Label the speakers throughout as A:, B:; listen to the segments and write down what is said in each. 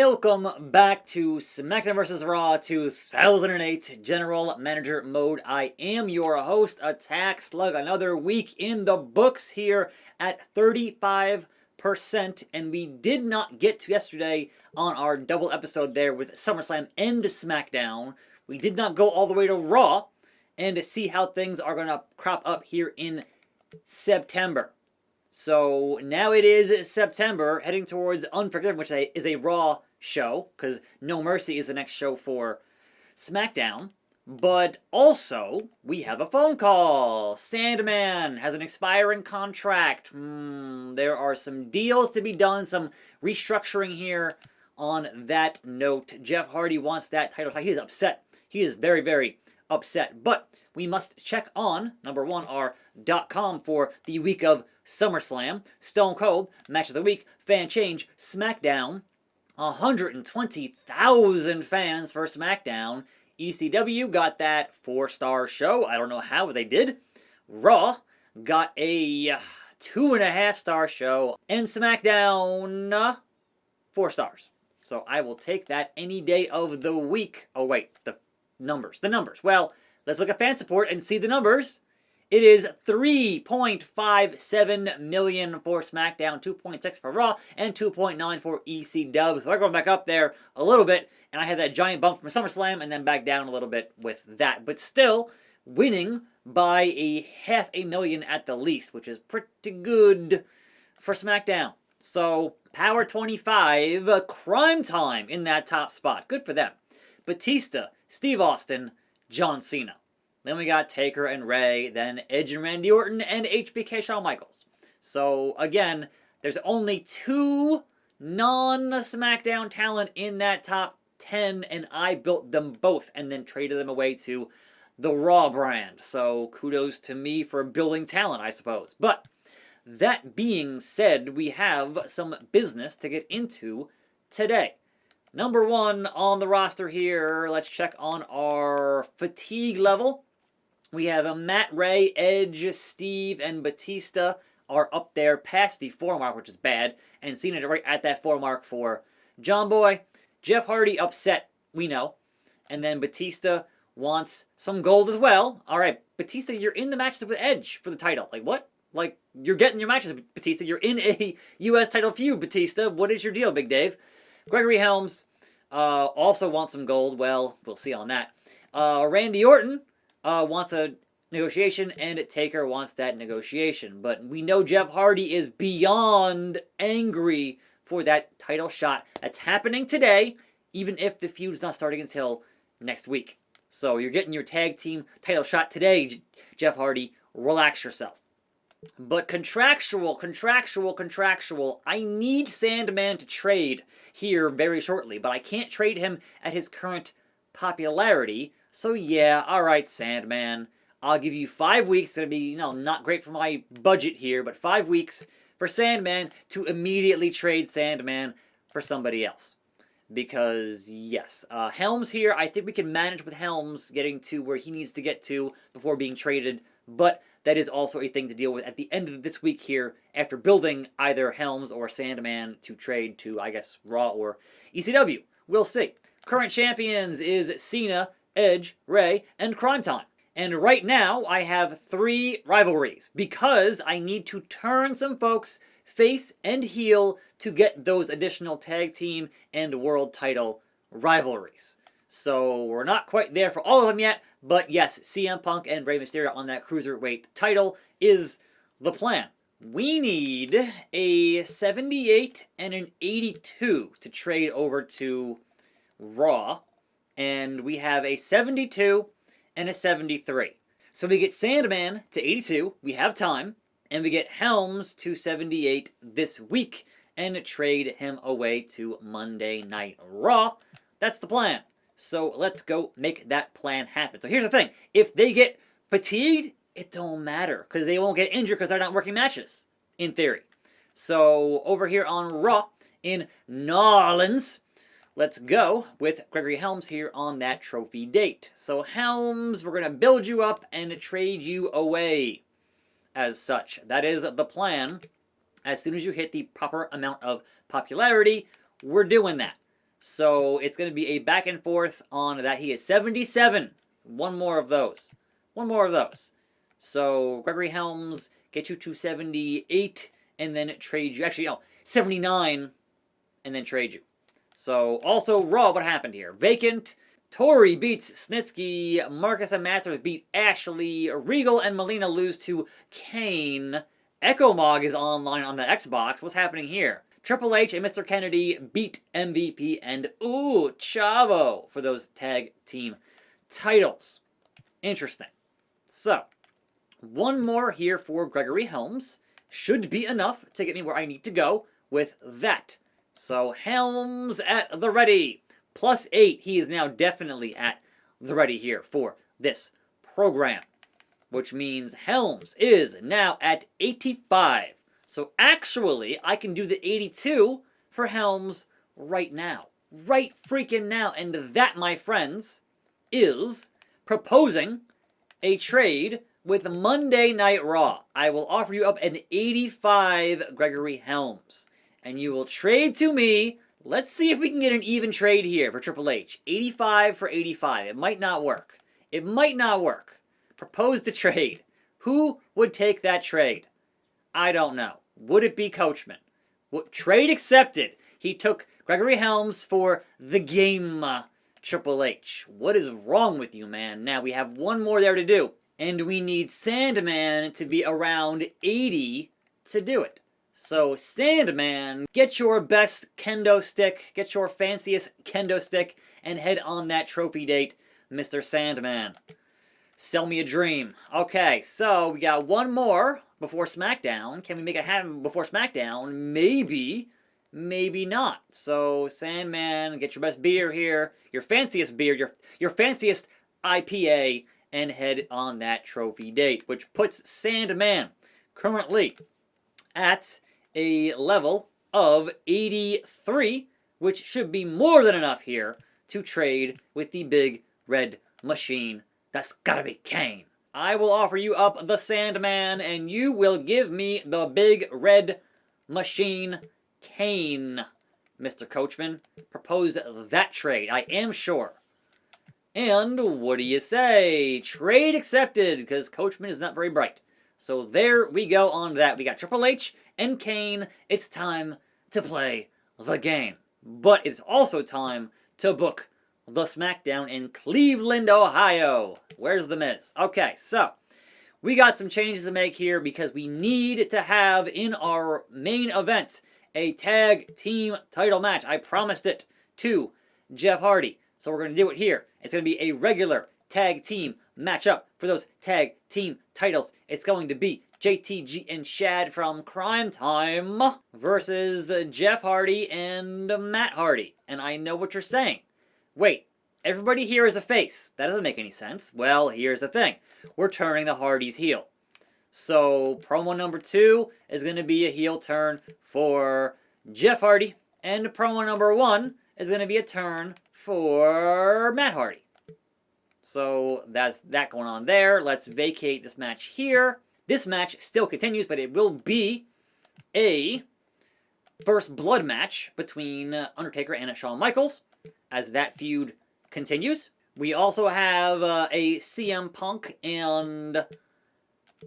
A: Welcome back to SmackDown Vs Raw 2008 General Manager Mode. I am your host, Attack Slug. Another week in the books here at 35%, and we did not get to yesterday on our double episode there with SummerSlam and SmackDown. We did not go all the way to Raw and see how things are going to crop up here in September. So now it is September, heading towards Unforgiven, which is a Raw show, because No Mercy is the next show for SmackDown. But also, we have a phone call. Sandman has an expiring contract. There are some deals to be done, some restructuring here on that note. Jeff Hardy wants that title. He is upset. He is very, very upset. But we must check on, number one, our .com for the week of SummerSlam. Stone Cold, Match of the Week, Fan Change, SmackDown. 120,000 fans for SmackDown. ECW got that 4-star show. I don't know how, but they did. Raw got a 2.5-star show. And SmackDown, 4 stars. So I will take that any day of the week. Oh wait, the numbers. Well, let's look at fan support and see the numbers. It is 3.57 million for SmackDown, 2.6 for Raw, and 2.9 for ECW. So we're going back up there a little bit, and I had that giant bump from SummerSlam, and then back down a little bit with that. But still, winning by a 500,000 at the least, which is pretty good for SmackDown. So, Power 25, Crime Time in that top spot. Good for them. Batista, Steve Austin, John Cena. Then we got Taker and Ray, then Edge and Randy Orton, and HBK Shawn Michaels. So, again, there's only 2 non-SmackDown talent in that top 10, and I built them both and then traded them away to the Raw brand. So, kudos to me for building talent, I suppose. But, that being said, we have some business to get into today. Number one on the roster here, let's check on our fatigue level. We have Matt, Ray, Edge, Steve, and Batista are up there past the 4 mark, which is bad. And Cena right at that 4 mark for John Boy. Jeff Hardy upset, we know. And then Batista wants some gold as well. All right, Batista, you're in the matches with Edge for the title. Like, what? Like, you're getting your matches, Batista. You're in a U.S. title feud, Batista. What is your deal, Big Dave? Gregory Helms also wants some gold. Well, we'll see on that. Randy Orton wants a negotiation, and Taker wants that negotiation. But we know Jeff Hardy is beyond angry for that title shot. That's happening today, even if the feud's not starting until next week. So you're getting your tag team title shot today, Jeff Hardy. Relax yourself. But contractual. I need Sandman to trade here very shortly, but I can't trade him at his current popularity. So yeah, alright, Sandman. I'll give you 5 weeks. It's going to be, not great for my budget here, but 5 weeks for Sandman to immediately trade Sandman for somebody else. Because, yes, Helms here, I think we can manage with Helms getting to where he needs to get to before being traded, but that is also a thing to deal with at the end of this week here after building either Helms or Sandman to trade to, I guess, Raw or ECW. We'll see. Current champions is Cena, Edge, Ray, and Crime Time. And right now, I have 3 rivalries because I need to turn some folks face and heel to get those additional tag team and world title rivalries. So we're not quite there for all of them yet, but yes, CM Punk and Rey Mysterio on that Cruiserweight title is the plan. We need a 78 and an 82 to trade over to Raw, and we have a 72 and a 73. So we get Sandman to 82, we have time, and we get Helms to 78 this week, and trade him away to Monday Night Raw. That's the plan. So let's go make that plan happen. So here's the thing. If they get fatigued, it don't matter, because they won't get injured because they're not working matches, in theory. So over here on Raw in New Orleans, let's go with Gregory Helms here on that trophy date. So Helms, we're going to build you up and trade you away as such. That is the plan. As soon as you hit the proper amount of popularity, we're doing that. So it's going to be a back and forth on that. He is 77. One more of those. One more of those. So Gregory Helms, get you to 78 and then trade you. Actually, no, 79 and then trade you. So also Raw, what happened here? Vacant. Tori beats Snitsky. Marcus and Masters beat Ashley. Regal and Melina lose to Kane. Echo Mog is online on the Xbox. What's happening here? Triple H and Mr. Kennedy beat MVP and Chavo for those tag team titles. Interesting. So, one more here for Gregory Helms. Should be enough to get me where I need to go with that. So, Helms at the ready. +8. He is now definitely at the ready here for this program. Which means Helms is now at 85. So actually, I can do the 82 for Helms right now. Right freaking now. And that, my friends, is proposing a trade with Monday Night Raw. I will offer you up an 85 Gregory Helms. And you will trade to me. Let's see if we can get an even trade here for Triple H. 85 for 85. It might not work. It might not work. Propose the trade. Who would take that trade? I don't know. Would it be Coachman? Trade accepted. He took Gregory Helms for the game, Triple H. What is wrong with you, man? Now, we have one more there to do. And we need Sandman to be around 80 to do it. So, Sandman, get your best kendo stick, get your fanciest kendo stick, and head on that trophy date, Mr. Sandman. Sell me a dream. Okay, so we got one more before SmackDown. Can we make it happen before SmackDown? Maybe. Maybe not. So, Sandman, get your best beer here. Your fanciest beer, your fanciest IPA, and head on that trophy date. Which puts Sandman currently at a level of 83, which should be more than enough here to trade with the big red machine. That's gotta be Kane. I will offer you up the Sandman, and you will give me the big red machine, Kane. Mr. Coachman, propose that trade. I am sure. And what do you say? Trade accepted, because Coachman is not very bright. So there we go on that. We got Triple H and Kane. It's time to play the game. But it's also time to book the SmackDown in Cleveland, Ohio. Where's the Miz? Okay, so we got some changes to make here because we need to have in our main event a tag team title match. I promised it to Jeff Hardy. So we're going to do it here. It's going to be a regular tag team matchup for those tag team titles. It's going to be JTG and Shad from Crime Time versus Jeff Hardy and Matt Hardy. And I know what you're saying. Wait, everybody here is a face. That doesn't make any sense. Well, here's the thing. We're turning the Hardys heel. So, promo number 2 is going to be a heel turn for Jeff Hardy. And promo number 1 is going to be a turn for Matt Hardy. So, that's that going on there. Let's vacate this match here. This match still continues, but it will be a first blood match between Undertaker and Shawn Michaels as that feud continues. We also have a CM Punk and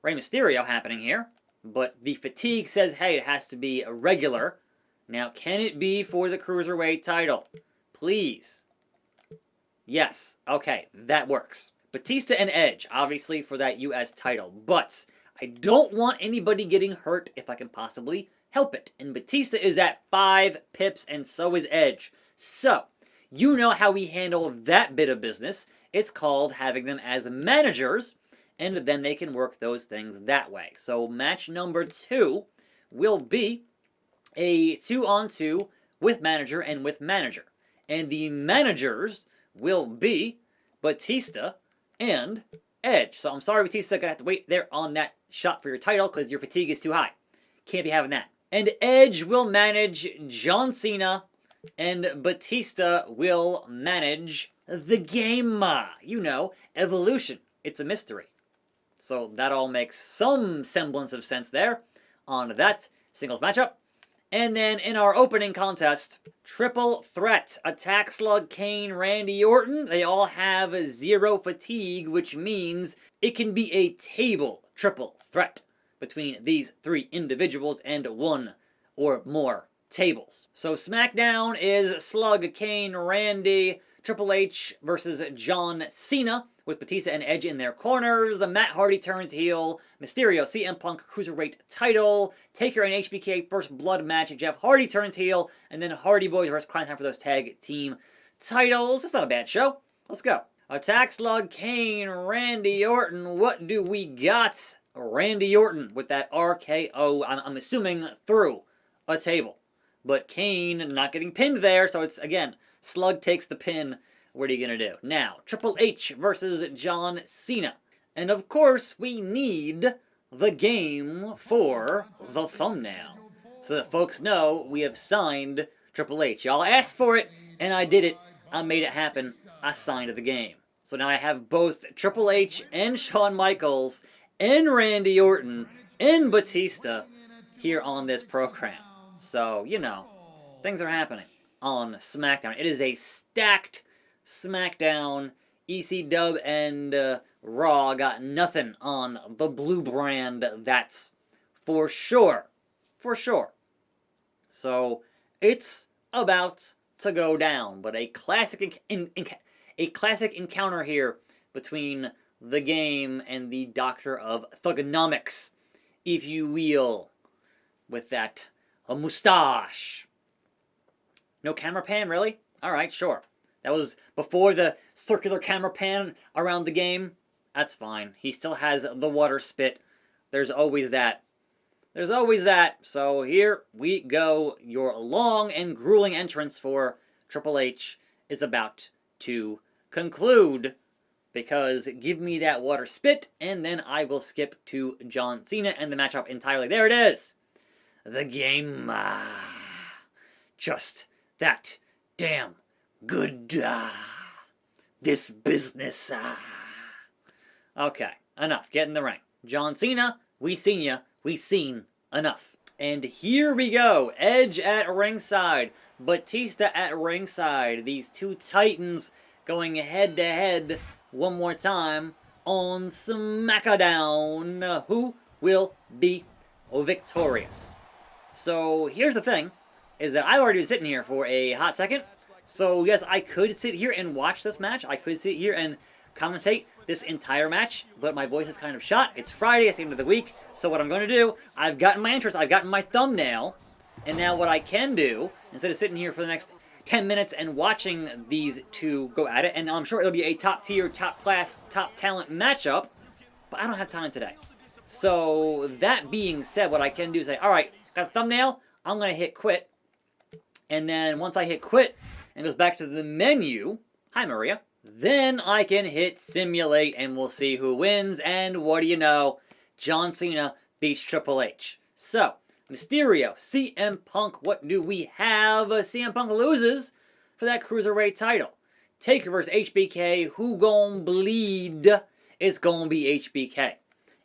A: Rey Mysterio happening here, but the fatigue says, hey, it has to be a regular. Now, can it be for the Cruiserweight title? Please. Yes. Okay, that works. Batista and Edge, obviously, for that U.S. title, but I don't want anybody getting hurt if I can possibly help it. And Batista is at 5 pips, and so is Edge. So, you know how we handle that bit of business. It's called having them as managers, and then they can work those things that way. So, match number 2 will be a 2-on-2 with manager and with manager. And the managers will be Batista and Edge. So I'm sorry, Batista, gonna have to wait there on that shot for your title because your fatigue is too high. Can't be having that. And Edge will manage John Cena, and Batista will manage the game. You know, Evolution. It's a mystery. So that all makes some semblance of sense there on that singles matchup. And then in our opening contest, triple threat, Attack Slug, Kane, Randy Orton. They all have 0 fatigue, which means it can be a table triple threat between these 3 individuals and 1 or more tables. So SmackDown is Slug, Kane, Randy, Triple H versus John Cena, with Batista and Edge in their corners. Matt Hardy turns heel. Mysterio, CM Punk Cruiserweight title. Taker and HBK First Blood match. Jeff Hardy turns heel. And then Hardy Boys versus Crime Time for those tag team titles. That's not a bad show. Let's go. Attack Slug, Kane, Randy Orton. What do we got? Randy Orton with that RKO, I'm assuming, through a table. But Kane not getting pinned there, so it's, again, Slug takes the pin. What are you going to do? Now, Triple H versus John Cena. And of course, we need the game for the thumbnail, so that folks know we have signed Triple H. Y'all asked for it, and I did it. I made it happen. I signed the game. So now I have both Triple H and Shawn Michaels and Randy Orton and Batista here on this program. So, you know, things are happening on SmackDown. It is a stacked SmackDown. EC and Raw got nothing on the blue brand, that's for sure. For sure. So, it's about to go down. But a classic encounter here between the game and the Doctor of Thugonomics, if you will, with that mustache. No camera pan, really? Alright, sure. That was before the circular camera pan around the game. That's fine. He still has the water spit. There's always that. There's always that. So here we go. Your long and grueling entrance for Triple H is about to conclude. Because give me that water spit, and then I will skip to John Cena and the matchup entirely. There it is. The game. Just that damn good. This business. Okay, enough. Get in the ring. John Cena, we seen ya. We seen enough. And here we go. Edge at ringside. Batista at ringside. These two titans going head to head one more time on SmackDown. Who will be victorious? So here's the thing, is that I've already been sitting here for a hot second. So yes, I could sit here and watch this match. I could sit here and commentate this entire match, but my voice is kind of shot. It's Friday, it's the end of the week. So what I'm going to do, I've gotten my interest, I've gotten my thumbnail, and now what I can do, instead of sitting here for the next 10 minutes and watching these two go at it, and I'm sure it'll be a top tier, top class, top talent matchup, but I don't have time today. So that being said, what I can do is say, alright, got a thumbnail, I'm going to hit quit, and then once I hit quit, and it goes back to the menu, hi Maria, then I can hit simulate and we'll see who wins, and what do you know, John Cena beats Triple H. So, Mysterio, CM Punk, what do we have? CM Punk loses for that Cruiserweight title. Taker versus HBK, who gon' bleed? It's gonna be HBK.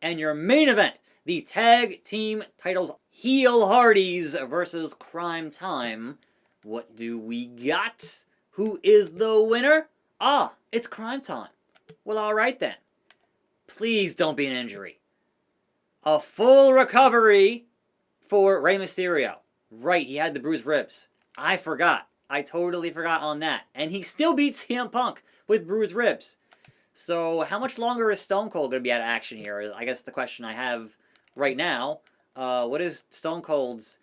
A: And your main event, the tag team titles, Heel Hardys versus Crime Time. What do we got? Who is the winner? Ah, it's Crime Time. Well, alright then. Please don't be an injury. A full recovery for Rey Mysterio. Right, he had the bruised ribs. I forgot. I totally forgot on that. And he still beats CM Punk with bruised ribs. So how much longer is Stone Cold going to be out of action here? I guess the question I have right now. What is Stone Cold's?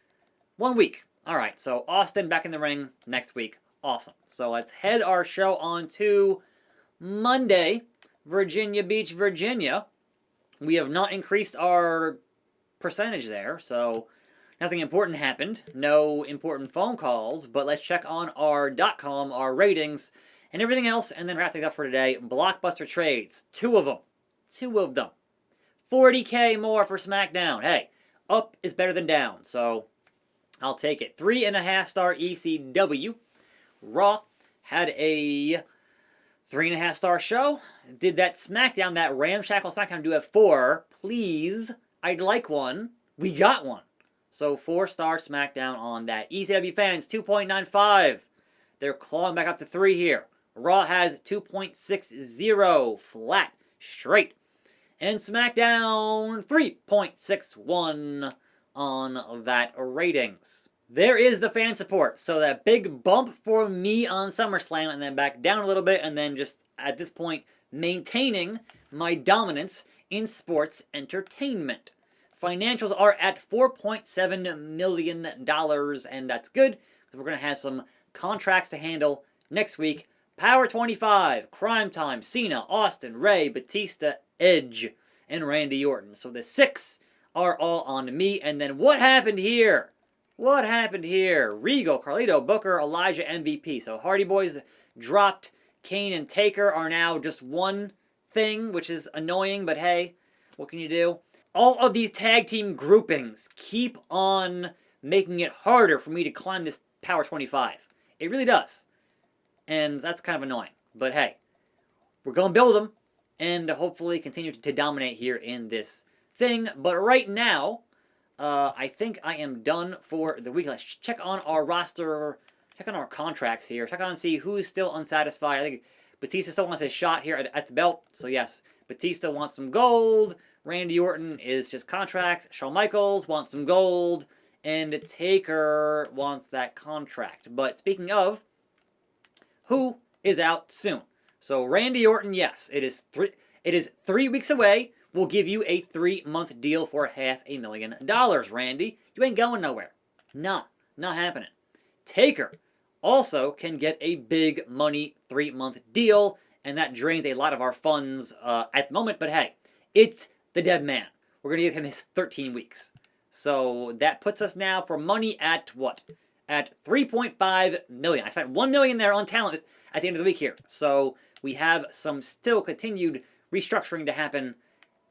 A: 1 week. Alright, so Austin back in the ring next week. Awesome. So let's head our show on to Monday, Virginia Beach, Virginia. We have not increased our percentage there, so nothing important happened. No important phone calls, but let's check on our .com, our ratings, and everything else, and then wrap things up for today. Blockbuster trades. 2 of them. 2 of them. 40K more for SmackDown. Hey, up is better than down, so I'll take it. 3.5-star ECW. Raw had a 3.5-star show. Did that SmackDown, that ramshackle SmackDown, do a 4? Please, I'd like one. We got one. So 4-star SmackDown on that. ECW fans, 2.95. They're clawing back up to 3 here. Raw has 2.60, flat, straight. And SmackDown, 3.61 on that ratings. There is the fan support. So that big bump for me on SummerSlam, and then back down a little bit, and then just at this point maintaining my dominance in sports entertainment. Financials are at $4.7 million, and that's good because we're going to have some contracts to handle next week. Power 25, Crime Time, Cena, Austin, Ray, Batista, Edge, and Randy Orton. So the 6 are all on me. And then what happened here? What happened here? Regal, Carlito, Booker, Elijah, MVP. So Hardy Boys dropped. Kane and Taker are now just one thing, which is annoying, but hey, what can you do? All of these tag team groupings keep on making it harder for me to climb this Power 25. It really does. And that's kind of annoying. But hey, we're going to build them and hopefully continue to dominate here in this thing. But right now, I think I am done for the week. Let's check on our roster, check on our contracts here, check on and see who's still unsatisfied. I think Batista still wants a shot here at the belt. So yes, Batista wants some gold. Randy Orton is just contract. Shawn Michaels wants some gold. And Taker wants that contract. But speaking of, who is out soon? So Randy Orton, yes, it is 3 weeks away. We'll give you a 3-month deal for $500,000, Randy. You ain't going nowhere. Nah, not happening. Taker also can get a big money 3-month deal, and that drains a lot of our funds at the moment. But hey, it's the dead man. We're going to give him his 13 weeks. So that puts us now for money at what? At $3.5 million. I spent $1 million there on talent at the end of the week here. So we have some still continued restructuring to happen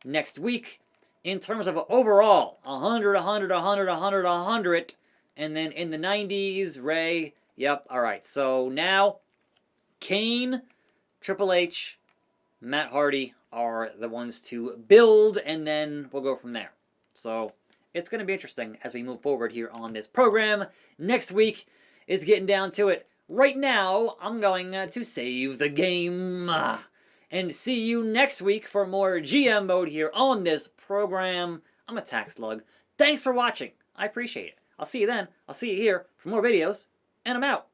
A: next week. In terms of overall, 100, 100, 100, 100, 100. And then in the 90s, Ray. Yep, all right. So now Kane, Triple H, Matt Hardy are the ones to build, and then we'll go from there. So it's going to be interesting as we move forward here on this program. Next week is getting down to it. Right now, I'm going to save the game. And see you next week for more GM mode here on this program. I'm Attack Slug. Thanks for watching. I appreciate it. I'll see you then. I'll see you here for more videos. And I'm out.